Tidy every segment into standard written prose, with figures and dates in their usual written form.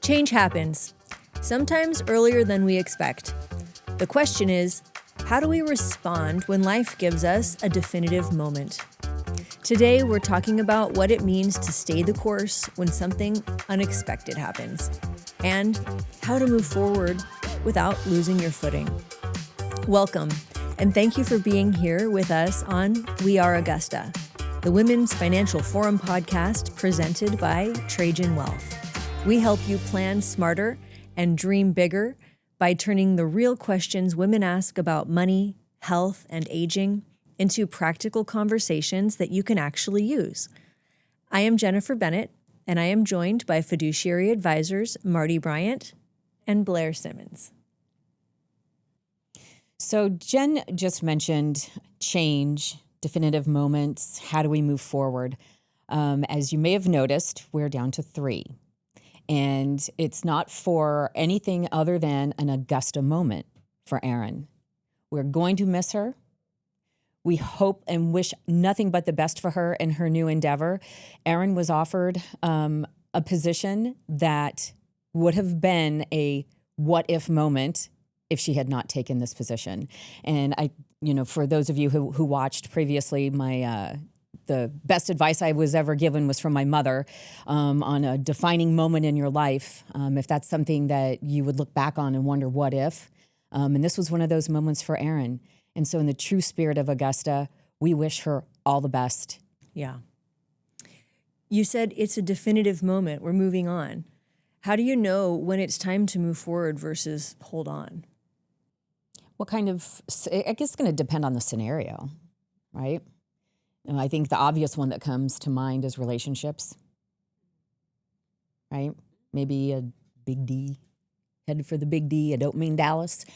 Change happens, sometimes earlier than we expect. The question is, how do we respond when life gives us a definitive moment? Today, we're talking about what it means to stay the course when something unexpected happens, and how to move forward without losing your footing. Welcome, and thank you for being here with us on We Are Augusta, the Women's Financial Forum podcast presented by Trajan Wealth. We help you plan smarter and dream bigger by turning the real questions women ask about money, health, and aging into practical conversations that you can actually use. I am Jennifer Bennett, and I am joined by Fiduciary advisors Marti Bryant and Blaire Simmons. So Jen just mentioned change, definitive moments. How do we move forward? As you may have noticed, we're down to 3. And it's not for anything other than an Augusta moment for Erin. We're going to miss her. We hope and wish nothing but the best for her in her new endeavor. Erin was offered a position that would have been a what-if moment if she had not taken this position. And for those of you who watched previously, the best advice I was ever given was from my mother on a defining moment in your life. If that's something that you would look back on and wonder, what if? And this was one of those moments for Erin. And so in the true spirit of Augusta, we wish her all the best. Yeah. You said it's a definitive moment. We're moving on. How do you know when it's time to move forward versus hold on? I guess it's going to depend on the scenario, right? I think the obvious one that comes to mind is relationships, right? Maybe a big D, headed for the big D. I don't mean Dallas.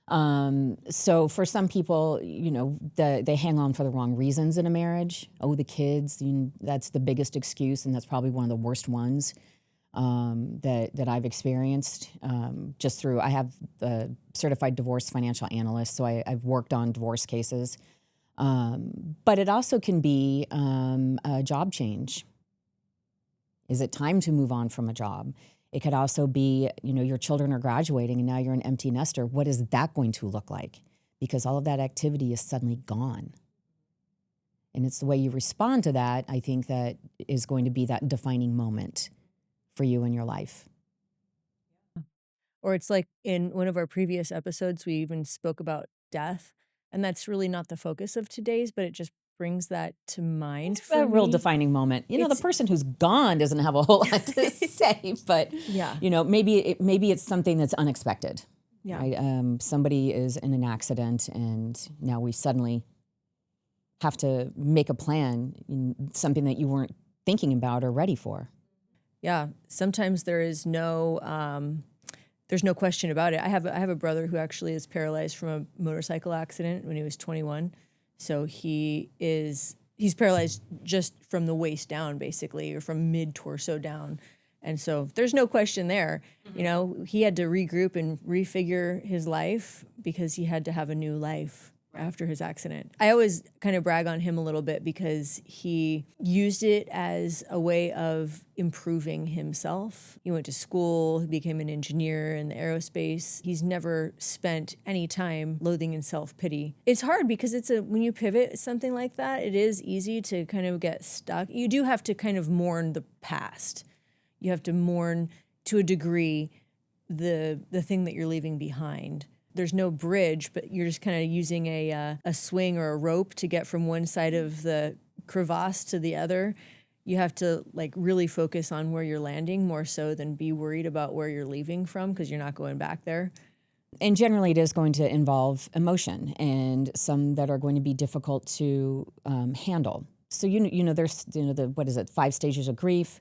So for some people, they hang on for the wrong reasons in a marriage. Oh, the kids, that's the biggest excuse, and that's probably one of the worst ones that I've experienced. I have a certified divorce financial analyst, so I've worked on divorce cases. But it also can be a job change. Is it time to move on from a job? It could also be, your children are graduating and now you're an empty nester. What is that going to look like? Because all of that activity is suddenly gone. And it's the way you respond to that, I think, that is going to be that defining moment for you in your life. Or it's like in one of our previous episodes, we even spoke about death. And that's really not the focus of today's, but it just brings that to mind for a real defining moment. The person who's gone doesn't have a whole lot to say, but yeah. Maybe it's something that's unexpected. Yeah. Right? Somebody is in an accident, and now we suddenly have to make a plan, something that you weren't thinking about or ready for. Yeah. Sometimes there there's no question about it. I have a brother who actually is paralyzed from a motorcycle accident when he was 21. So he's paralyzed just from the waist down, basically, or from mid-torso down. And so there's no question there. Mm-hmm. He had to regroup and refigure his life because he had to have a new life after his accident. I always kind of brag on him a little bit because he used it as a way of improving himself. He went to school, he became an engineer in the aerospace. He's never spent any time loathing in self-pity. It's hard because when you pivot something like that, it is easy to kind of get stuck. You do have to kind of mourn the past. You have to mourn, to a degree, the thing that you're leaving behind. There's no bridge, but you're just kind of using a swing or a rope to get from one side of the crevasse to the other. You have to really focus on where you're landing more so than be worried about where you're leaving from, because you're not going back there. And generally it is going to involve emotion, and some that are going to be difficult to handle. So, there's, the 5 stages of grief.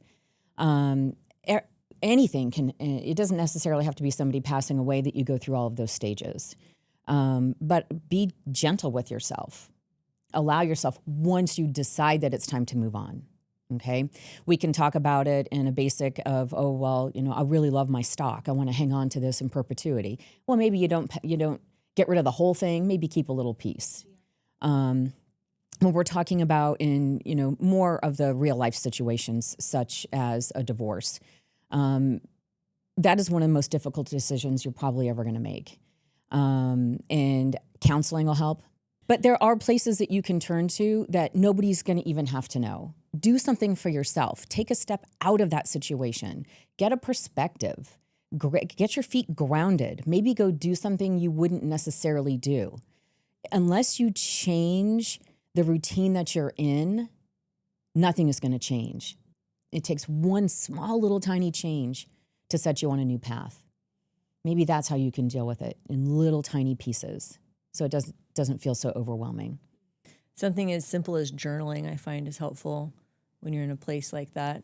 Anything it doesn't necessarily have to be somebody passing away that you go through all of those stages. But be gentle with yourself. Allow yourself, once you decide that it's time to move on, okay? We can talk about it in a basic of, I really love my stock. I want to hang on to this in perpetuity. Well, maybe you don't get rid of the whole thing. Maybe keep a little piece. When we're talking about in, more of the real life situations, such as a divorce, that is one of the most difficult decisions you're probably ever going to make. And counseling will help. But there are places that you can turn to that nobody's going to even have to know. Do something for yourself. Take a step out of that situation. Get a perspective. Get your feet grounded. Maybe go do something you wouldn't necessarily do. Unless you change the routine that you're in, nothing is going to change. It takes one small little tiny change to set you on a new path. Maybe that's how you can deal with it, in little tiny pieces, so it doesn't feel so overwhelming. Something as simple as journaling I find is helpful when you're in a place like that,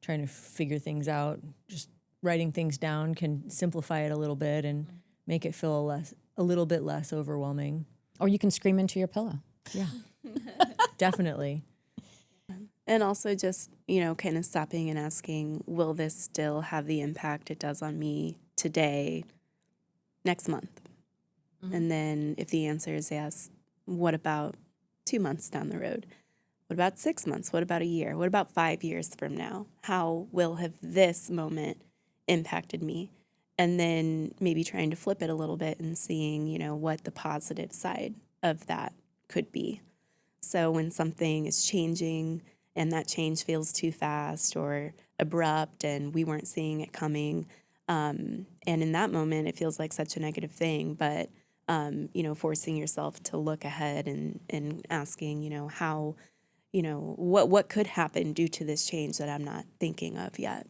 trying to figure things out. Just writing things down can simplify it a little bit and make it feel a little bit less overwhelming. Or you can scream into your pillow. Yeah, definitely. And also just, kind of stopping and asking, will this still have the impact it does on me today, next month? Mm-hmm. And then if the answer is yes, what about 2 months down the road? What about 6 months? What about a year? What about 5 years from now? How will have this moment impacted me? And then maybe trying to flip it a little bit and seeing, what the positive side of that could be. So when something is changing and that change feels too fast or abrupt and we weren't seeing it coming, and in that moment it feels like such a negative thing, but forcing yourself to look ahead and asking, how, what could happen due to this change that I'm not thinking of yet.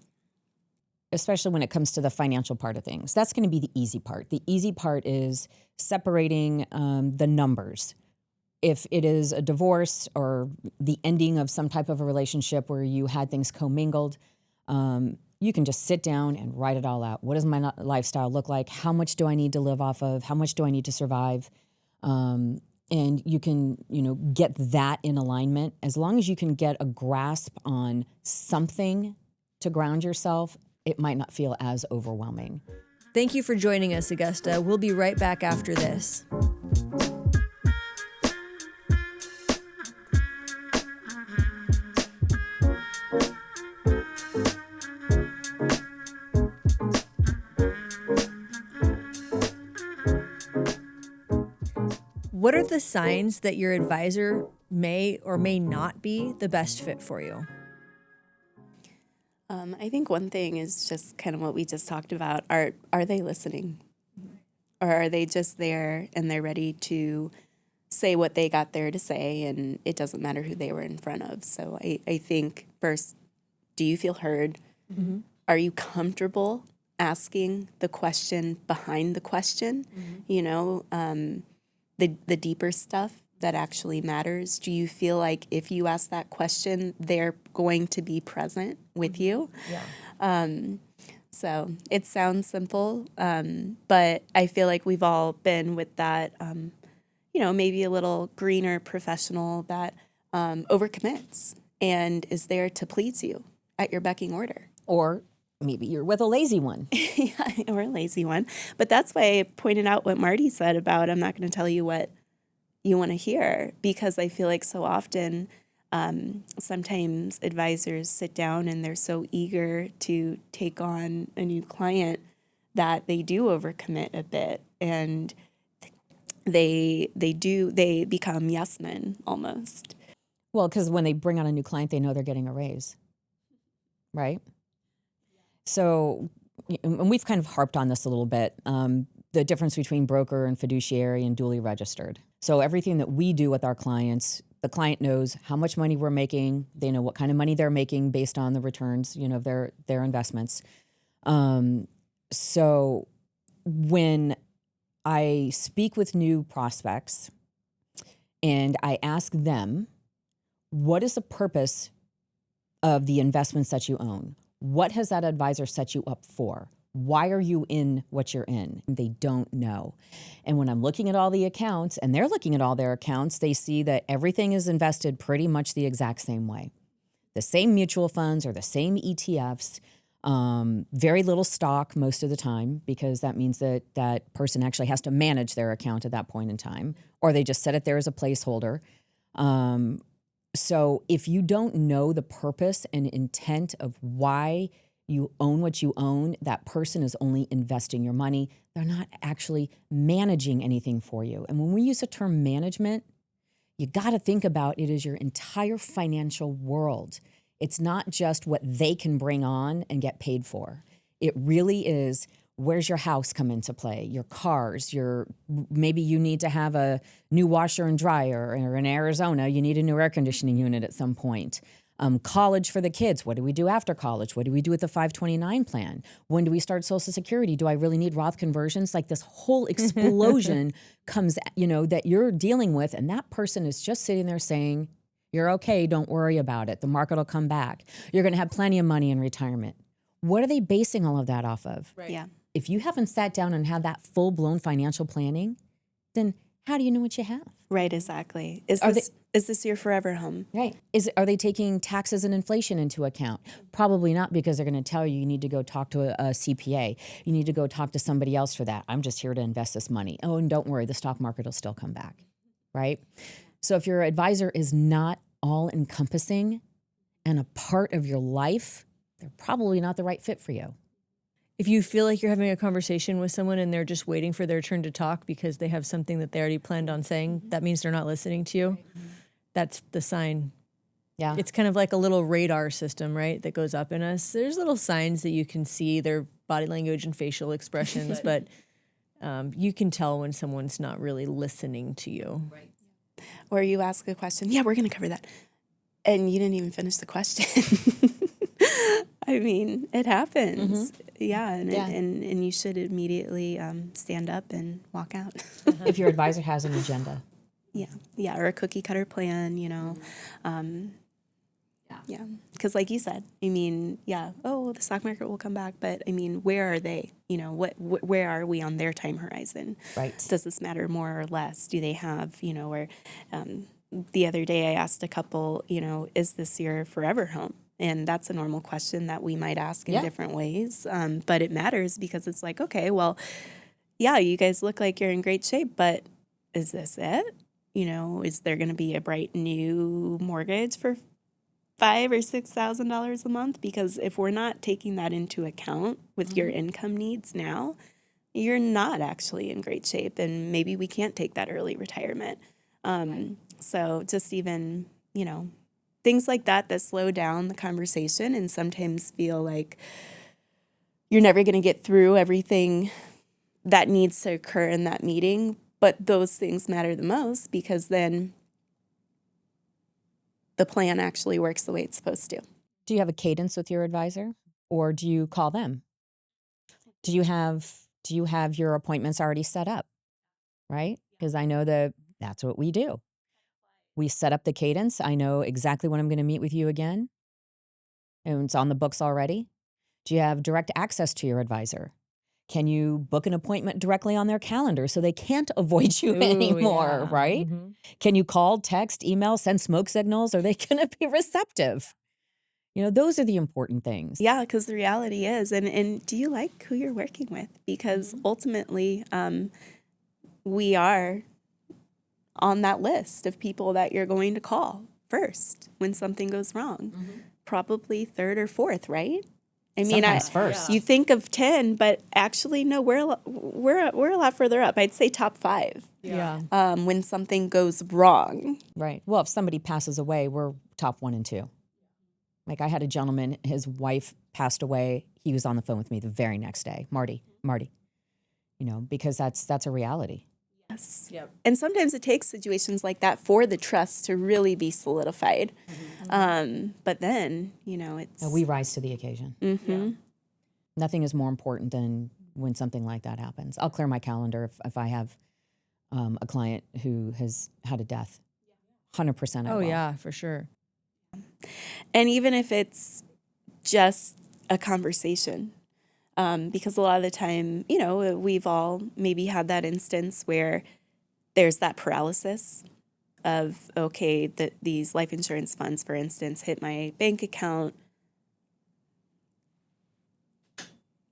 Especially when it comes to the financial part of things. That's going to be the easy part. The easy part is separating the numbers. If it is a divorce or the ending of some type of a relationship where you had things commingled, you can just sit down and write it all out. What does my lifestyle look like? How much do I need to live off of? How much do I need to survive? And you can, get that in alignment. As long as you can get a grasp on something to ground yourself, it might not feel as overwhelming. Thank you for joining us, Augusta. We'll be right back after this. What are the signs that your advisor may or may not be the best fit for you? I think one thing is just kind of what we just talked about. Are they listening? Or are they just there and they're ready to say what they got there to say, and it doesn't matter who they were in front of? So I think first, do you feel heard? Mm-hmm. Are you comfortable asking the question behind the question? Mm-hmm. The deeper stuff that actually matters. Do you feel like if you ask that question, they're going to be present with you? Yeah. So it sounds simple, but I feel like we've all been with that, maybe a little greener professional that overcommits and is there to please you at your becking order. Or maybe you're with a lazy one. Yeah, or a lazy one. But that's why I pointed out what Marti said about I'm not going to tell you what you want to hear, because I feel like so often sometimes advisors sit down and they're so eager to take on a new client that they do overcommit a bit, and they become yes men almost. Well, because when they bring on a new client, they know they're getting a raise, right? So, and we've kind of harped on this a little bit, the difference between broker and fiduciary and duly registered. So everything that we do with our clients, the client knows how much money we're making. They know what kind of money they're making based on the returns, of their investments. So when I speak with new prospects and I ask them, what is the purpose of the investments that you own? What has that advisor set you up for? Why are you in what you're in? They don't know. And when I'm looking at all the accounts and they're looking at all their accounts, they see that everything is invested pretty much the exact same way. The same mutual funds or the same ETFs, very little stock most of the time, because that means that that person actually has to manage their account at that point in time, or they just set it there as a placeholder. So if you don't know the purpose and intent of why You own what you own. That person is only investing your money. They're not actually managing anything for you. And when we use the term management, you got to think about it as your entire financial world. It's not just what they can bring on and get paid for. It really is, where's your house come into play, your cars, maybe you need to have a new washer and dryer, or in Arizona, you need a new air conditioning unit at some point. College for the kids. What do we do after college? What do we do with the 529 plan? When do we start Social Security? Do I really need Roth conversions? Like, this whole explosion comes, that you're dealing with, and that person is just sitting there saying, you're okay, don't worry about it. The market will come back. You're going to have plenty of money in retirement. What are they basing all of that off of? Right. Yeah. If you haven't sat down and had that full-blown financial planning, then how do you know what you have? Right, exactly. Is this your forever home? Right. Are they taking taxes and inflation into account? Probably not, because they're going to tell you need to go talk to a CPA. You need to go talk to somebody else for that. I'm just here to invest this money. Oh, and don't worry, the stock market will still come back, right? So if your advisor is not all-encompassing and a part of your life, they're probably not the right fit for you. If you feel like you're having a conversation with someone and they're just waiting for their turn to talk because they have something that they already planned on saying, that means they're not listening to you. That's the sign. Yeah. It's kind of like a little radar system, right, that goes up in us. There's little signs that you can see, their body language and facial expressions, but you can tell when someone's not really listening to you. Right. Or you ask a question, yeah, we're going to cover that. And you didn't even finish the question. I mean, it happens. Mm-hmm. Yeah, and you should immediately stand up and walk out. If your advisor has an agenda. Yeah, or a cookie cutter plan, Yeah, because like you said, I mean, the stock market will come back, but I mean, where are they? Where are we on their time horizon? Right. Does this matter more or less? Do they have, or the other day I asked a couple, is this your forever home? And that's a normal question that we might ask in different ways. But it matters because it's like, okay, well, yeah, you guys look like you're in great shape, but is this it? Is there going to be a bright new mortgage for $5,000 or $6,000 a month? Because if we're not taking that into account with your income needs now, you're not actually in great shape, and maybe we can't take that early retirement. So just even, things like that slow down the conversation and sometimes feel like you're never going to get through everything that needs to occur in that meeting. But those things matter the most because then the plan actually works the way it's supposed to. Do you have a cadence with your advisor, or do you call them? Do you have your appointments already set up? Right? Because I know that's what we do. We set up the cadence. I know exactly when I'm going to meet with you again, and it's on the books already. Do you have direct access to your advisor? Can you book an appointment directly on their calendar so they can't avoid you anymore, right? Mm-hmm. Can you call, text, email, send smoke signals? Are they going to be receptive? Those are the important things. Yeah, because the reality is, and do you like who you're working with? Because ultimately, we are on that list of people that you're going to call first when something goes wrong. Mm-hmm. Probably third or fourth, right? I mean, first. You think of 10, but actually, no, we're a lot further up. I'd say top 5. Yeah. When something goes wrong. Right. Well, if somebody passes away, we're top 1 and 2. Like, I had a gentleman, his wife passed away. He was on the phone with me the very next day. Marti. Because that's a reality. Yes. Yep. And sometimes it takes situations like that for the trust to really be solidified. Mm-hmm. But then, it's... We rise to the occasion. Mm-hmm. Yeah. Nothing is more important than when something like that happens. I'll clear my calendar if I have a client who has had a death. 100% I will. Yeah, for sure. And even if it's just a conversation, because a lot of the time, we've all maybe had that instance where there's that paralysis of, okay, these life insurance funds, for instance, hit my bank account.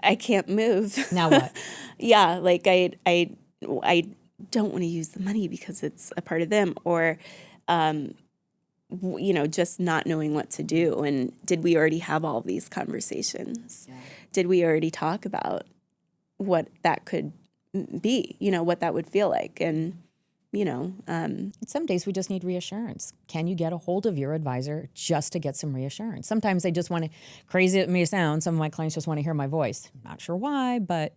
I can't move. Now what? Yeah, like I don't want to use the money because it's a part of them, or just not knowing what to do. And did we already have all these conversations? Yeah. Did we already talk about what that could be, what that would feel like? And, some days we just need reassurance. Can you get a hold of your advisor just to get some reassurance? Sometimes they just want to, crazy it may sound, some of my clients just want to hear my voice. Not sure why, but,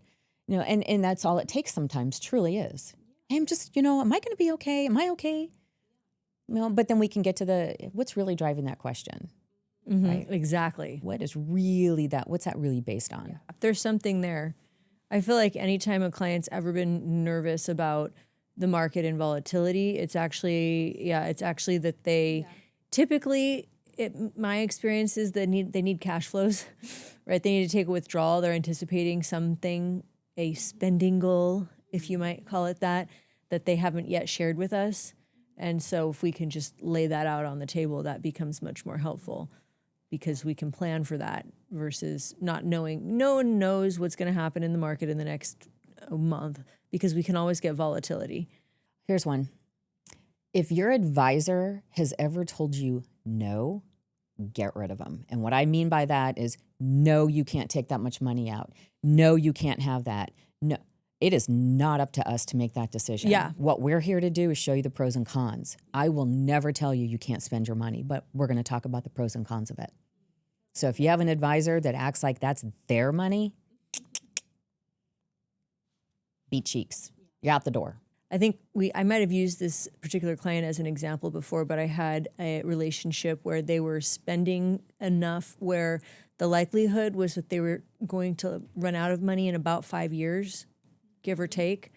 and that's all it takes sometimes, truly is. I'm just, am I going to be okay? Am I okay? But then we can get to what's really driving that question. Mm-hmm, right? Exactly. What's that really based on? Yeah. If there's something there, I feel like anytime a client's ever been nervous about the market and volatility, it's actually that they typically, my experience is they need cash flows, right? They need to take a withdrawal. They're anticipating something, a spending goal, if you might call it that they haven't yet shared with us. And so if we can just lay that out on the table, that becomes much more helpful because we can plan for that versus not knowing. No one knows what's going to happen in the market in the next month because we can always get volatility. Here's one. If your advisor has ever told you no, get rid of them. And what I mean by that is no, you can't take that much money out. No, you can't have that. No. It is not up to us to make that decision. Yeah. What we're here to do is show you the pros and cons. I will never tell you can't spend your money, but we're going to talk about the pros and cons of it. So if you have an advisor that acts like that's their money, beat cheeks. You're out the door. I think I might have used this particular client as an example before, but I had a relationship where they were spending enough where the likelihood was that they were going to run out of money in about 5 years, give or take.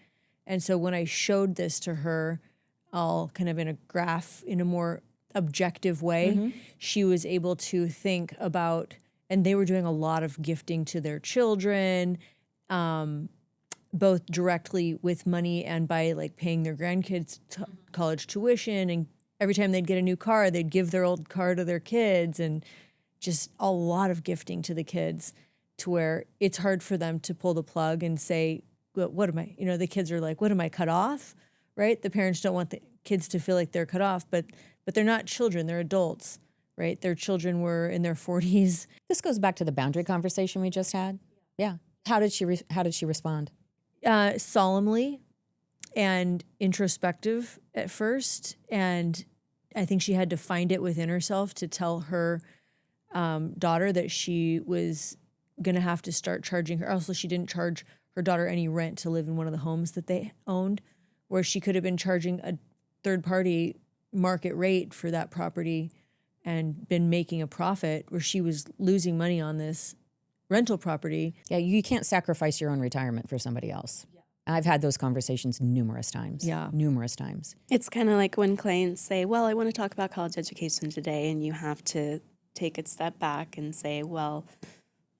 And so when I showed this to her, all kind of in a graph, in a more objective way, she was able to think about, and they were doing a lot of gifting to their children, both directly with money and by like paying their grandkids college tuition. And every time they'd get a new car, they'd give their old car to their kids, and just a lot of gifting to the kids to where it's hard for them to pull the plug and say, well, what am I, the kids are like, what am I, cut off? Right? The parents don't want the kids to feel like they're cut off, but they're not children, they're adults, right? Their children were in their 40s. This goes back to the boundary conversation we just had. Yeah. How did she respond? Solemnly and introspective at first. And I think she had to find it within herself to tell her daughter that she was going to have to start charging her. Also, she didn't charge her daughter any rent to live in one of the homes that they owned, where she could have been charging a third-party market rate for that property and been making a profit, where she was losing money on this rental property. Yeah, you can't sacrifice your own retirement for somebody else. Yeah. I've had those conversations numerous times. Yeah. Numerous times. It's kind of like when clients say, well, I want to talk about college education today, and you have to take a step back and say, well,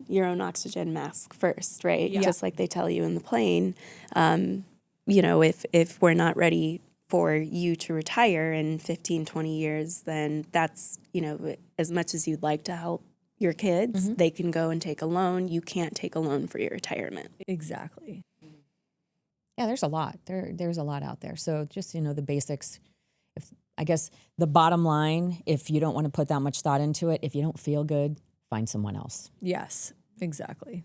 your own oxygen mask first, right? Yeah. Just like they tell you in the plane. If we're not ready for you to retire in 15, 20 years, then that's, as much as you'd like to help your kids, they can go and take a loan. You can't take a loan for your retirement. Exactly. Yeah, there's a lot. There's a lot out there. So just, the basics. I guess the bottom line, if you don't want to put that much thought into it, if you don't feel good, find someone else. Yes, exactly.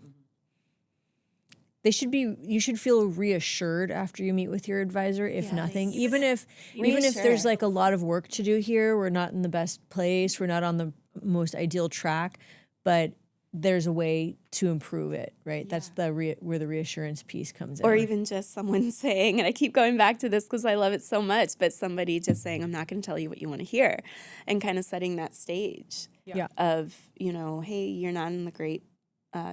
You should feel reassured after you meet with your advisor, if nothing. Even if there's like a lot of work to do here, we're not in the best place, we're not on the most ideal track, but there's a way to improve it, right? Yeah. That's where the reassurance piece comes in. Or even just someone saying, and I keep going back to this because I love it so much, but somebody just saying, I'm not going to tell you what you want to hear, and kind of setting that stage of, hey, you're not in the great,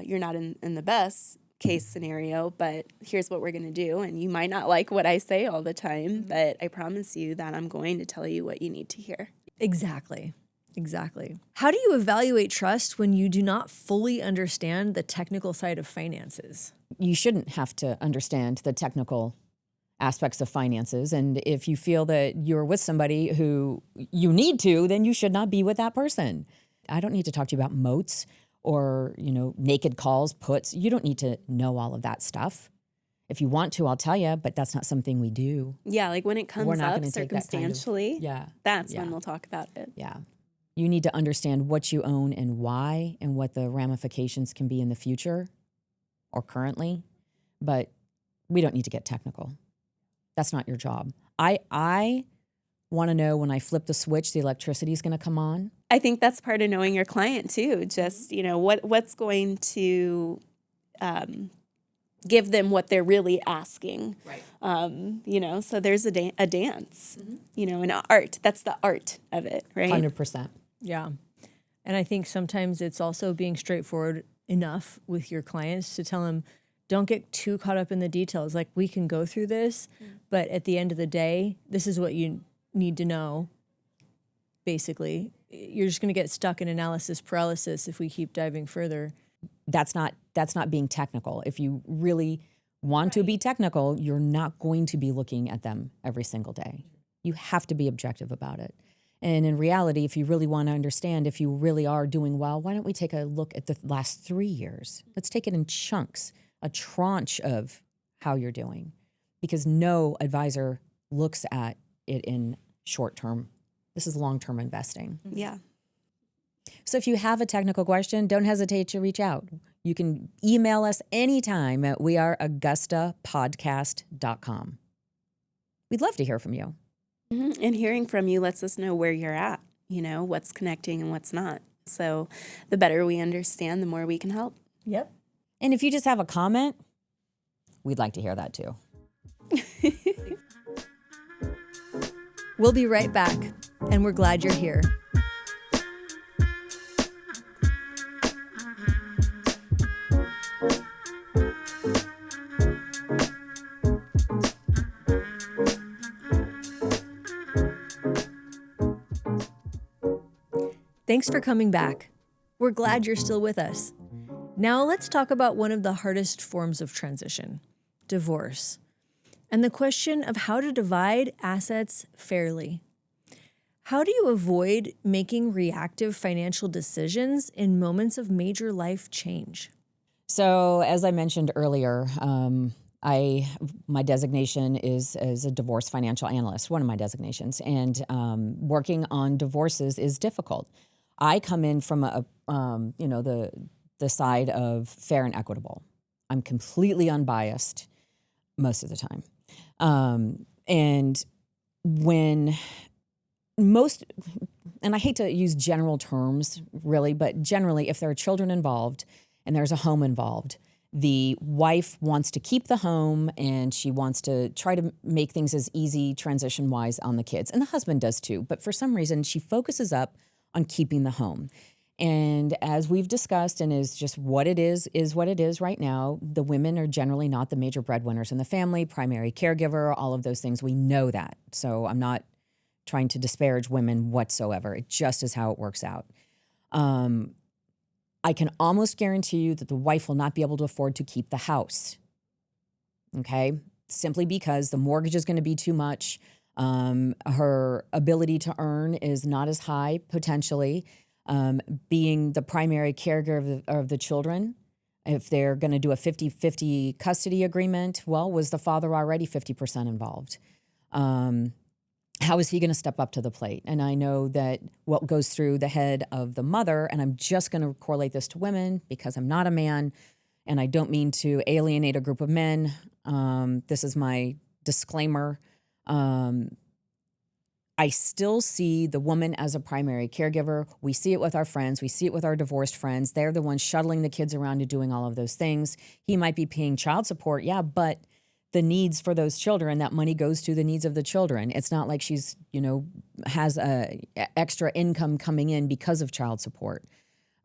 you're not in the best case scenario, but here's what we're going to do. And you might not like what I say all the time, but I promise you that I'm going to tell you what you need to hear. Exactly. How do you evaluate trust when you do not fully understand the technical side of finances? You shouldn't have to understand the technical aspects of finances. And if you feel that you're with somebody who you need to, then you should not be with that person. I don't need to talk to you about moats or, naked calls, puts. You don't need to know all of that stuff. If you want to, I'll tell you, but that's not something we do. Yeah, like when it comes We're not up gonna take that kind of- circumstantially, Yeah. that's Yeah. when we'll talk about it. Yeah. You need to understand what you own and why and what the ramifications can be in the future or currently, but we don't need to get technical. That's not your job. I want to know when I flip the switch, the electricity is going to come on. I think that's part of knowing your client too. Just, what's going to give them what they're really asking. Right. So there's a dance, an art. That's the art of it, right? 100%. Yeah. And I think sometimes it's also being straightforward enough with your clients to tell them, don't get too caught up in the details. Like, we can go through this, but at the end of the day, this is what you need to know. Basically, you're just going to get stuck in analysis paralysis if we keep diving further. That's not being technical. If you really want to be technical, you're not going to be looking at them every single day. You have to be objective about it. And in reality, if you really want to understand if you really are doing well, why don't we take a look at the last 3 years? Let's take it in chunks, a tranche of how you're doing, because no advisor looks at it in short term. This is long-term investing. Yeah. So if you have a technical question, don't hesitate to reach out. You can email us anytime at weareaugustapodcast.com. We'd love to hear from you. Mm-hmm. And hearing from you lets us know where you're at, what's connecting and what's not. So the better we understand, the more we can help. Yep. And if you just have a comment, we'd like to hear that too. We'll be right back, and we're glad you're here. Thanks for coming back. We're glad you're still with us. Now let's talk about one of the hardest forms of transition, divorce, and the question of how to divide assets fairly. How do you avoid making reactive financial decisions in moments of major life change? So as I mentioned earlier, my designation is as a divorce financial analyst, one of my designations, and working on divorces is difficult. I come in from the side of fair and equitable. I'm completely unbiased most of the time. And when and I hate to use general terms really, but generally if there are children involved and there's a home involved, the wife wants to keep the home and she wants to try to make things as easy transition-wise on the kids. And the husband does too, but for some reason she focuses up on keeping the home. And as we've discussed, and is just what it is what it is right now, the women are generally not the major breadwinners in the family, primary caregiver, all of those things. We know that. So I'm not trying to disparage women whatsoever. It just is how it works out. I can almost guarantee you that the wife will not be able to afford to keep the house. Okay? Simply because the mortgage is going to be too much. Her ability to earn is not as high, potentially. Being the primary caregiver of the children, if they're going to do a 50-50 custody agreement, well, was the father already 50% involved? How is he going to step up to the plate? And I know that what goes through the head of the mother, and I'm just going to correlate this to women because I'm not a man, and I don't mean to alienate a group of men. This is my disclaimer. I still see the woman as a primary caregiver. We see it with our friends. We see it with our divorced friends. They're the ones shuttling the kids around and doing all of those things. He might be paying child support, yeah, but the needs for those children, that money goes to the needs of the children. It's not like she's, has a extra income coming in because of child support.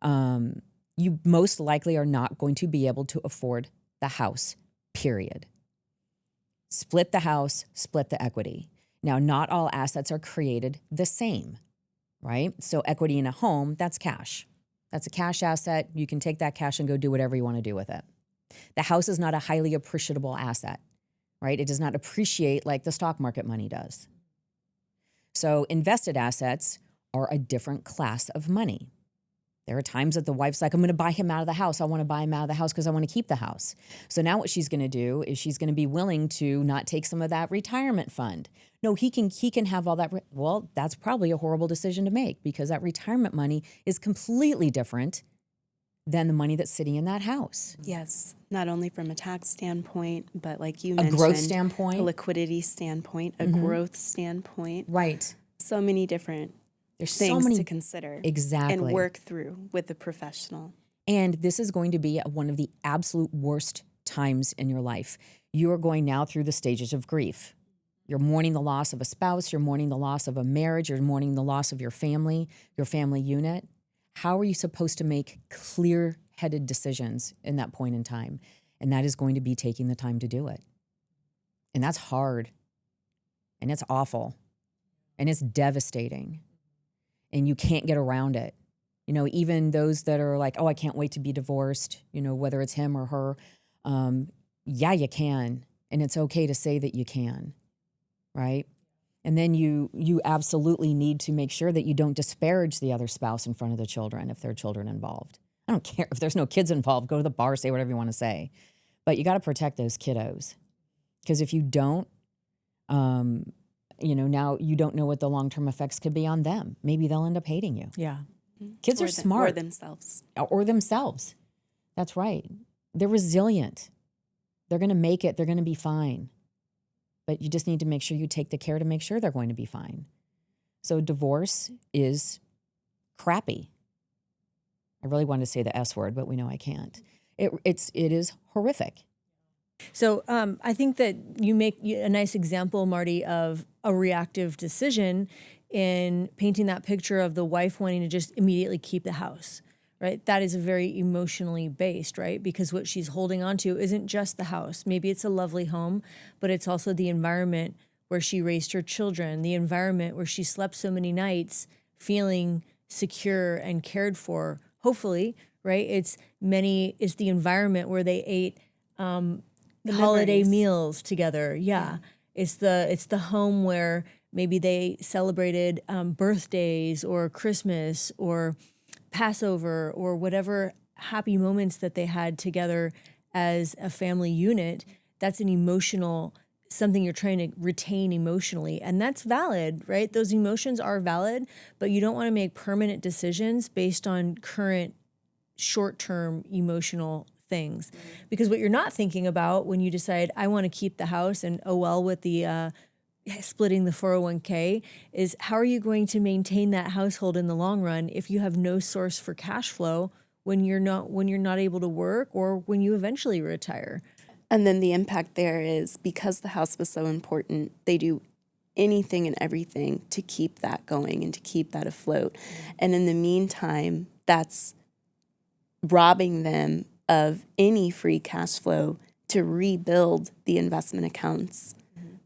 You most likely are not going to be able to afford the house, period. Split the house, split the equity. Now, not all assets are created the same, right? So equity in a home, that's cash. That's a cash asset. You can take that cash and go do whatever you want to do with it. The house is not a highly appreciable asset, right? It does not appreciate like the stock market money does. So invested assets are a different class of money. There are times that the wife's like, I'm going to buy him out of the house. I want to buy him out of the house because I want to keep the house. So now what she's going to do is she's going to be willing to not take some of that retirement fund. No, he can have all that. Well, that's probably a horrible decision to make because that retirement money is completely different than the money that's sitting in that house. Yes, not only from a tax standpoint, but like you A mentioned, growth standpoint. a liquidity standpoint, a growth standpoint. Right. So many different There's so things many to consider exactly and work through with a professional. And this is going to be one of the absolute worst times in your life. You are going now through the stages of grief. You're mourning the loss of a spouse. You're mourning the loss of a marriage. You're mourning the loss of your family unit. How are you supposed to make clear-headed decisions in that point in time? And that is going to be taking the time to do it. And that's hard. And it's awful. And it's devastating. And you can't get around it. You know, even those that are like, oh, I can't wait to be divorced, you know, whether it's him or her, yeah, you can. And it's okay to say that you can, right? And then you absolutely need to make sure that you don't disparage the other spouse in front of the children if there are children involved. I don't care if there's no kids involved, go to the bar, say whatever you want to say. But you got to protect those kiddos. Because if you don't, you know, now you don't know what the long-term effects could be on them. Maybe they'll end up hating you. Yeah. Kids are smart. Or themselves. Or themselves. That's right. They're resilient. They're going to make it. They're going to be fine. But you just need to make sure you take the care to make sure they're going to be fine. So divorce is crappy. I really wanted to say the S word, but we know I can't. It is horrific. So I think that you make a nice example, Marti, of a reactive decision in painting that picture of the wife wanting to just immediately keep the house, right? That is very emotionally based, right? Because what she's holding on to isn't just the house. Maybe it's a lovely home, but it's also the environment where she raised her children, the environment where she slept so many nights feeling secure and cared for, hopefully, right? It's the environment where they ate The holiday memories. meals together. Yeah. It's the home where maybe they celebrated birthdays or Christmas or Passover or whatever happy moments that they had together as a family unit. That's an emotional, something you're trying to retain emotionally. And that's valid, right? Those emotions are valid, but you don't want to make permanent decisions based on current short-term emotional things. Because what you're not thinking about when you decide, I want to keep the house and oh well with the splitting the 401k is how are you going to maintain that household in the long run if you have no source for cash flow when you're not able to work or when you eventually retire. And then the impact there is because the house was so important, they do anything and everything to keep that going and to keep that afloat. And in the meantime, that's robbing them of any free cash flow to rebuild the investment accounts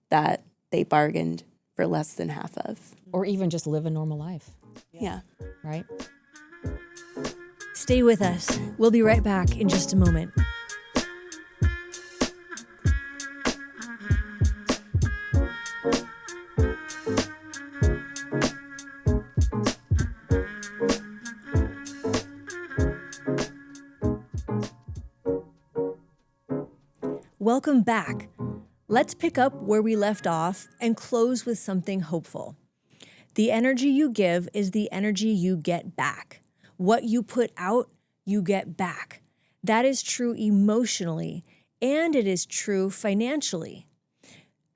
that they bargained for less than half of. Or even just live a normal life, Yeah. right? Stay with us. We'll be right back in just a moment. Welcome back. Let's pick up where we left off and close with something hopeful. The energy you give is the energy you get back. What you put out, you get back. That is true emotionally, and it is true financially.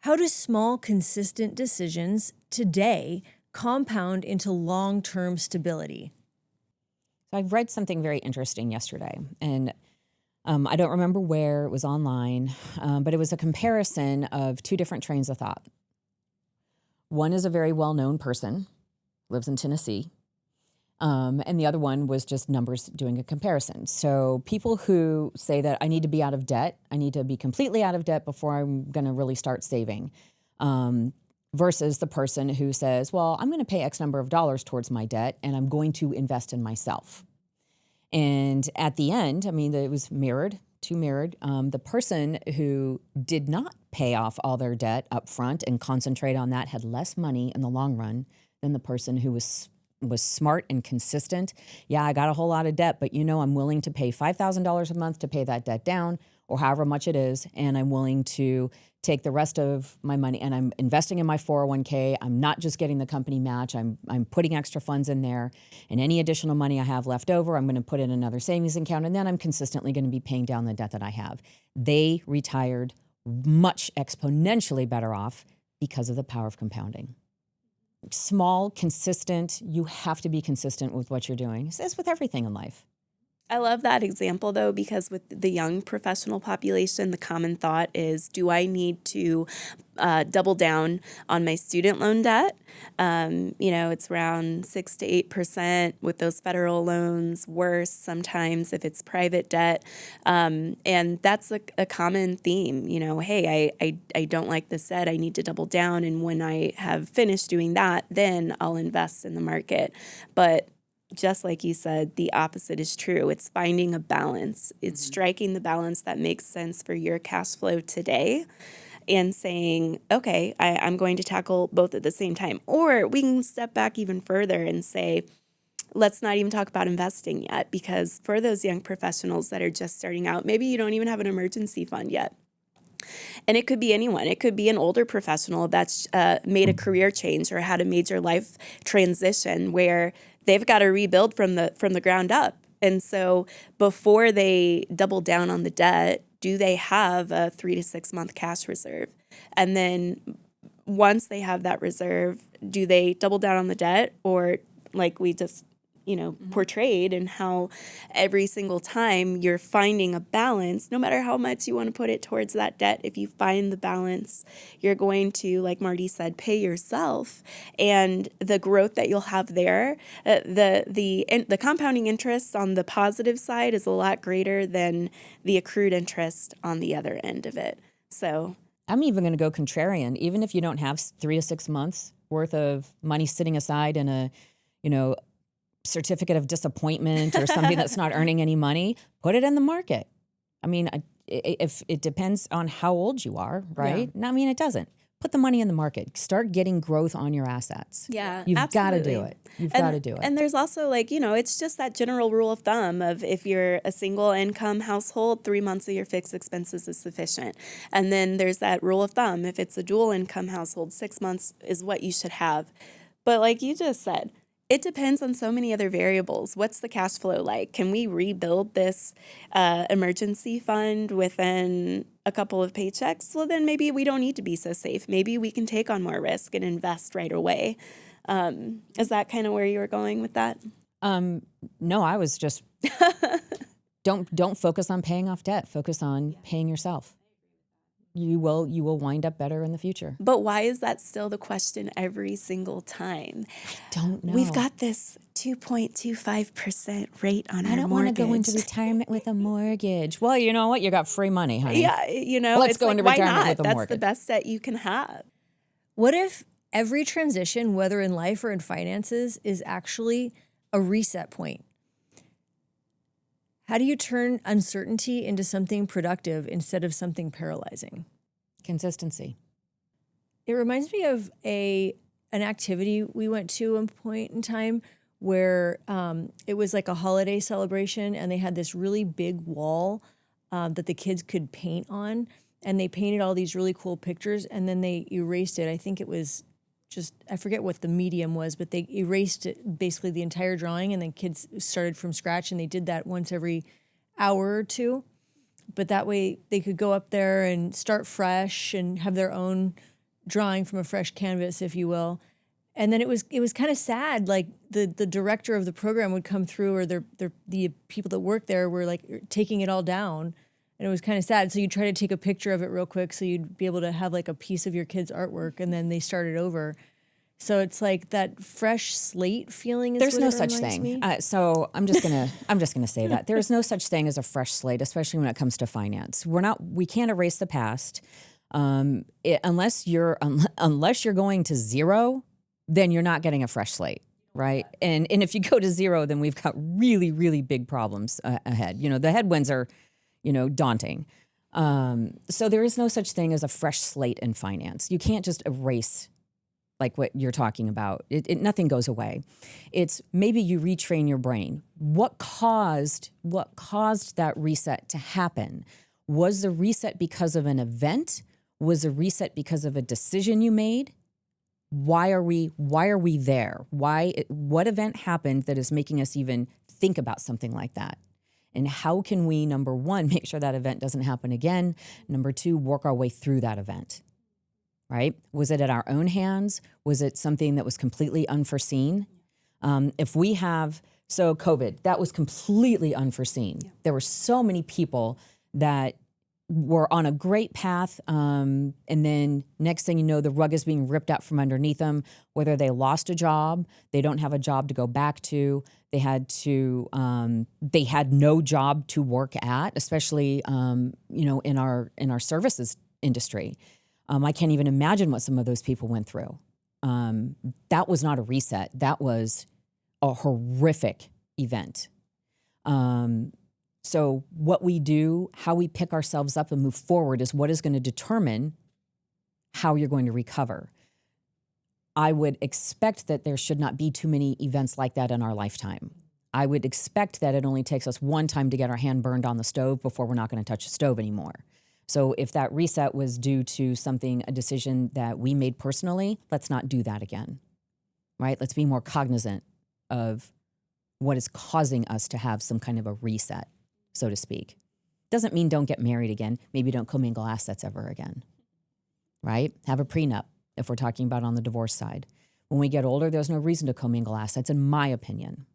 How do small, consistent decisions today compound into long-term stability? So I read something very interesting yesterday, and I don't remember where, it was online, but it was a comparison of two different trains of thought. One is a very well-known person, lives in Tennessee, and the other one was just numbers doing a comparison. So people who say that I need to be out of debt, I need to be completely out of debt before I'm going to really start saving, versus the person who says, well, I'm going to pay X number of dollars towards my debt, and I'm going to invest in myself. And at the end, I mean, it was mirrored. The person who did not pay off all their debt up front and concentrate on that had less money in the long run than the person who was was smart and consistent. Yeah, I got a whole lot of debt, but I'm willing to pay $5,000 a month to pay that debt down, or however much it is, and I'm willing to take the rest of my money and I'm investing in my 401k. I'm not just getting the company match. I'm putting extra funds in there, and any additional money I have left over, I'm going to put in another savings account, and then I'm consistently going to be paying down the debt that I have. They retired much exponentially better off because of the power of compounding. Small, consistent, you have to be consistent with what you're doing. It's with everything in life. I love that example, though, because with the young professional population, the common thought is, do I need to double down on my student loan debt? It's around 6 to 8% with those federal loans, worse sometimes if it's private debt. And that's a common theme. Hey, I don't like this debt. I need to double down. And when I have finished doing that, then I'll invest in the market. But just like you said, the opposite is true. It's finding a balance. It's striking the balance that makes sense for your cash flow today and saying, okay, I'm going to tackle both at the same time. Or we can step back even further and say, let's not even talk about investing yet, because for those young professionals that are just starting out, maybe you don't even have an emergency fund yet. And it could be anyone. It could be an older professional that's made a career change or had a major life transition where they've got to rebuild from the ground up. And so before they double down on the debt, do they have a 3 to 6 month cash reserve? And then once they have that reserve, do they double down on the debt, or like we just portrayed, and how every single time you're finding a balance, no matter how much you want to put it towards that debt, if you find the balance, you're going to, like Marti said, pay yourself. And the growth that you'll have there, the compounding interest on the positive side is a lot greater than the accrued interest on the other end of it. So I'm even going to go contrarian. Even if you don't have 3 to 6 months worth of money sitting aside in a, certificate of disappointment or something that's not earning any money, put it in the market. I mean, if it depends on how old you are, right? Yeah. I mean, it doesn't. Put the money in the market. Start getting growth on your assets. yeah, You've got to absolutely. do it. You've got to do it. And there's also it's just that general rule of thumb of, if you're a single income household, 3 months of your fixed expenses is sufficient. And then there's that rule of thumb, if it's a dual income household, 6 months is what you should have. But like you just said, it depends on so many other variables. What's the cash flow like? Can we rebuild this emergency fund within a couple of paychecks? Well, then maybe we don't need to be so safe. Maybe we can take on more risk and invest right away. Is that kind of where you were going with that? No, I was just don't focus on paying off debt. Focus on paying yourself. You will wind up better in the future. But why is that still the question every single time? I don't know. We've got this 2.25% rate on our mortgage. I don't want to go into retirement with a mortgage. Well, you know what? You got free money, honey. Yeah, Let's it's go like, into why retirement not? with a That's mortgage. the best debt you can have. What if every transition, whether in life or in finances, is actually a reset point? How do you turn uncertainty into something productive instead of something paralyzing? Consistency. It reminds me of an activity we went to at a point in time where it was like a holiday celebration, and they had this really big wall that the kids could paint on, and they painted all these really cool pictures, and then they erased it. I think it was I forget what the medium was, but they erased it, basically the entire drawing, and then kids started from scratch, and they did that once every hour or two. But that way they could go up there and start fresh and have their own drawing from a fresh canvas, if you will. And then it was kind of sad. Like the director of the program would come through, or the people that work there were like taking it all down. And it was kind of sad. So you try to take a picture of it real quick so you'd be able to have like a piece of your kid's artwork, and then they started over. So it's like that fresh slate feeling. There's no such thing. So I'm just gonna say that there is no such thing as a fresh slate, especially when it comes to finance. We can't erase the past unless you're going to zero. Then you're not getting a fresh slate, right? And if you go to zero, then we've got really, really big problems ahead. The headwinds are, daunting. So there is no such thing as a fresh slate in finance. You can't just erase like what you're talking about. Nothing goes away. It's maybe you retrain your brain. What caused that reset to happen? Was the reset because of an event? Was the reset because of a decision you made? Why are we there? What event happened that is making us even think about something like that? And how can we, number one, make sure that event doesn't happen again? Number two, work our way through that event, right? Was it at our own hands? Was it something that was completely unforeseen? So COVID, that was completely unforeseen. Yeah. There were so many people that were on a great path, and then next thing you know, the rug is being ripped out from underneath them, whether they lost a job, they don't have a job to go back to, they had no job to work at, especially, in our services industry. I can't even imagine what some of those people went through. That was not a reset. That was a horrific event. So what we do, how we pick ourselves up and move forward is what is going to determine how you're going to recover. I would expect that there should not be too many events like that in our lifetime. I would expect that it only takes us one time to get our hand burned on the stove before we're not going to touch the stove anymore. So if that reset was due to a decision that we made personally, let's not do that again, right? Let's be more cognizant of what is causing us to have some kind of a reset, so to speak. Doesn't mean don't get married again. Maybe don't commingle assets ever again, right? Have a prenup if we're talking about on the divorce side. When we get older, there's no reason to commingle assets, in my opinion,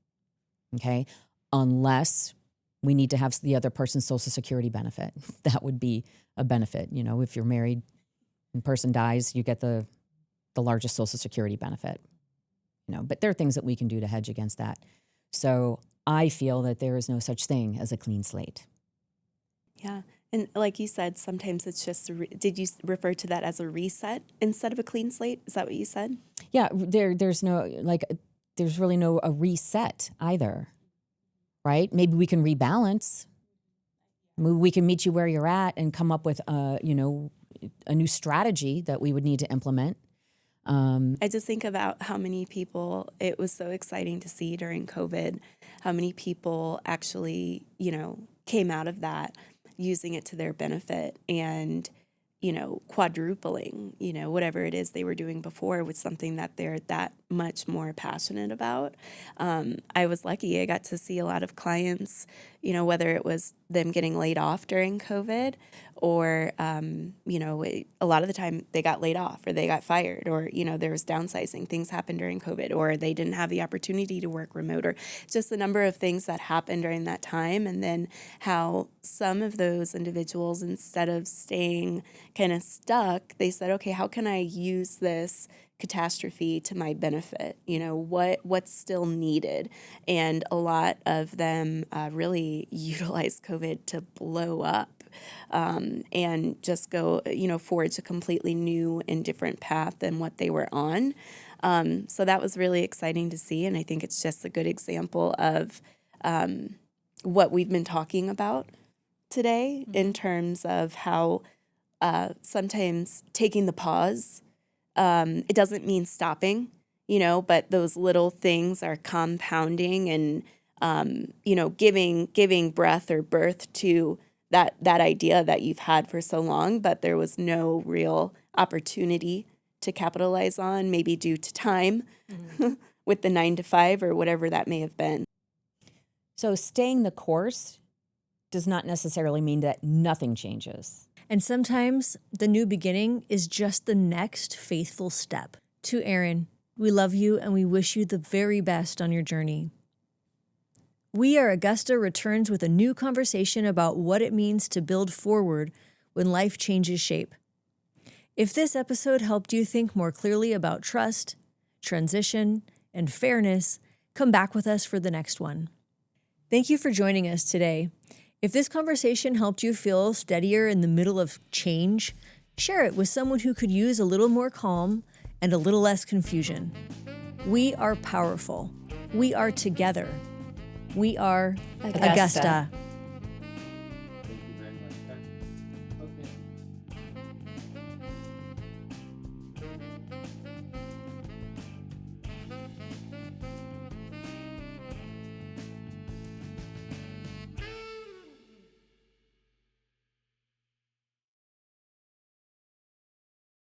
okay? Unless we need to have the other person's Social Security benefit. That would be a benefit. If you're married and person dies, you get the largest Social Security benefit. But there are things that we can do to hedge against that. So I feel that there is no such thing as a clean slate. Yeah. And like you said, sometimes it's just, did you refer to that as a reset instead of a clean slate? Is that what you said? Yeah, there's really no a reset either, right? Maybe we can rebalance. Maybe we can meet you where you're at and come up with a new strategy that we would need to implement. I just think about how many people, it was so exciting to see during COVID, how many people actually, came out of that using it to their benefit and, quadrupling, whatever it is they were doing before with something that they're that much more passionate about. I was lucky. I got to see a lot of clients, whether it was them getting laid off during COVID or, a lot of the time they got laid off or they got fired or, there was downsizing. Things happened during COVID or they didn't have the opportunity to work remote or just the number of things that happened during that time. And then how some of those individuals, instead of staying kind of stuck, they said, okay, how can I use this catastrophe to my benefit? What's still needed? And a lot of them really utilized COVID to blow up and just go, forge a completely new and different path than what they were on. So that was really exciting to see. And I think it's just a good example of what we've been talking about today in terms of how sometimes taking the pause, it doesn't mean stopping, but those little things are compounding and, giving breath or birth to that idea that you've had for so long, but there was no real opportunity to capitalize on, maybe due to time with the 9 to 5 or whatever that may have been. So staying the course does not necessarily mean that nothing changes. And sometimes the new beginning is just the next faithful step. To Erin, we love you and we wish you the very best on your journey. We Are Augusta returns with a new conversation about what it means to build forward when life changes shape. If this episode helped you think more clearly about trust, transition, and fairness, come back with us for the next one. Thank you for joining us today. If this conversation helped you feel steadier in the middle of change, share it with someone who could use a little more calm and a little less confusion. We are powerful. We are together. We are Augusta.